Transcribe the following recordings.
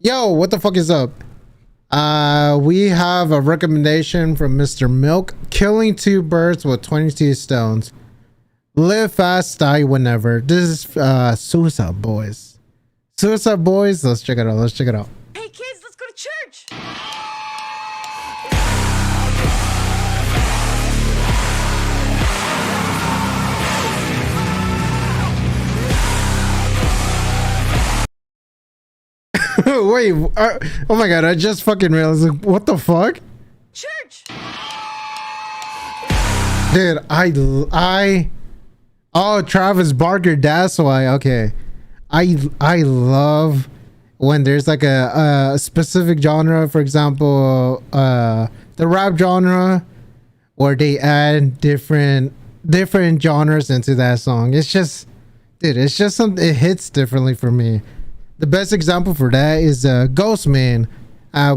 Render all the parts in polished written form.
Yo, what the fuck is up? We have a recommendation from Mr. Milk. Killing two birds with 22 stones. Live fast, die whenever. This is Suicide Boys. Suicide Boys, let's check it out. Let's check it out. Hey kids, let's go to church. Wait, oh my god, I just fucking realized, like, what the fuck? Church. Dude, oh, Travis Barker, that's why. Okay. I love when there's like a specific genre, for example, the rap genre, where they add different genres into that song. It's just, dude, it's just something, it hits differently for me. The best example for that is Ghostman,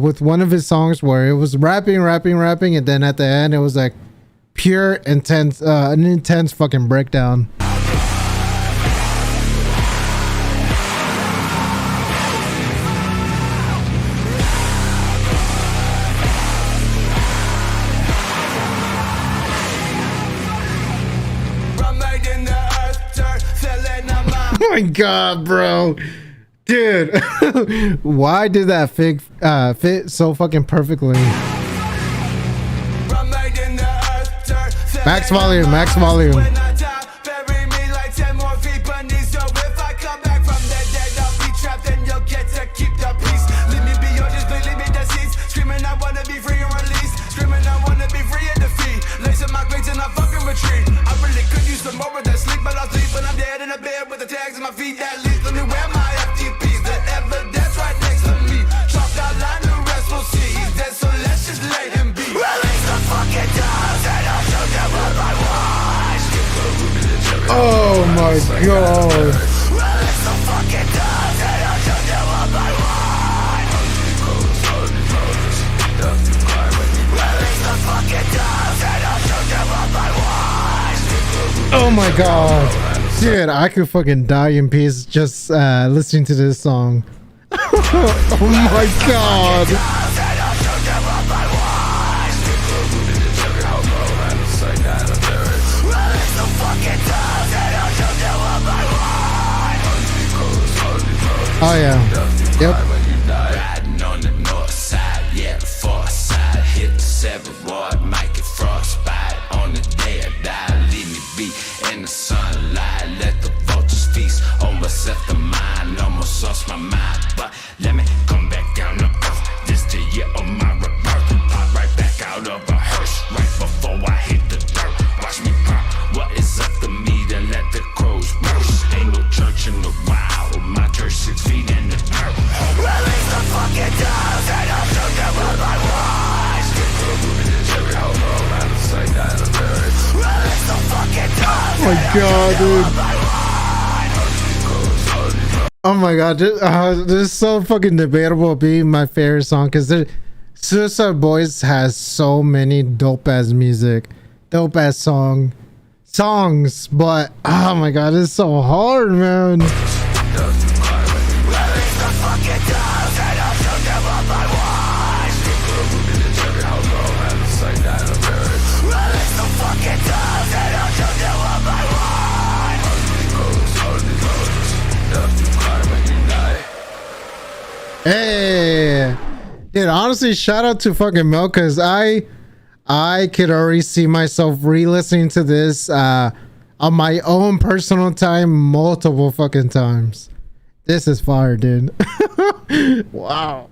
with one of his songs where it was rapping, and then at the end it was like pure intense, an intense fucking breakdown. Oh my god, bro. Dude, why did that fig fit so fucking perfectly? Max volume, max volume. Oh my god. Oh my god. Dude, I could fucking die in peace just listening to this song. Oh my god. Oh yeah. Yep. Riding on the north side, yeah, the far side. Hit the 7 ward, make it frostbite. On the day I die, leave me be in the sunlight. Let the vultures feast on what's left of mine. Almost lost my mind, but let me come back down to earth. This the year of my rebirth. Pop right back out of a hearse, right before I hit the dirt. Watch me burn. What is up to me? Then let the crows burst. Ain't no church in the wild. My church 6 feet in the dirt. Release the fucking dogs and I'll show them what I want. Release the fucking dogs. Oh my god, dude. Oh my god, this is so fucking debatable being my favorite song, because Suicide Boys has so many dope ass music, dope ass songs, but oh my god, it's so hard, man. Hey, dude, honestly, shout out to fucking Milk, because I could already see myself re-listening to this on my own personal time multiple fucking times. This is fire, dude. Wow.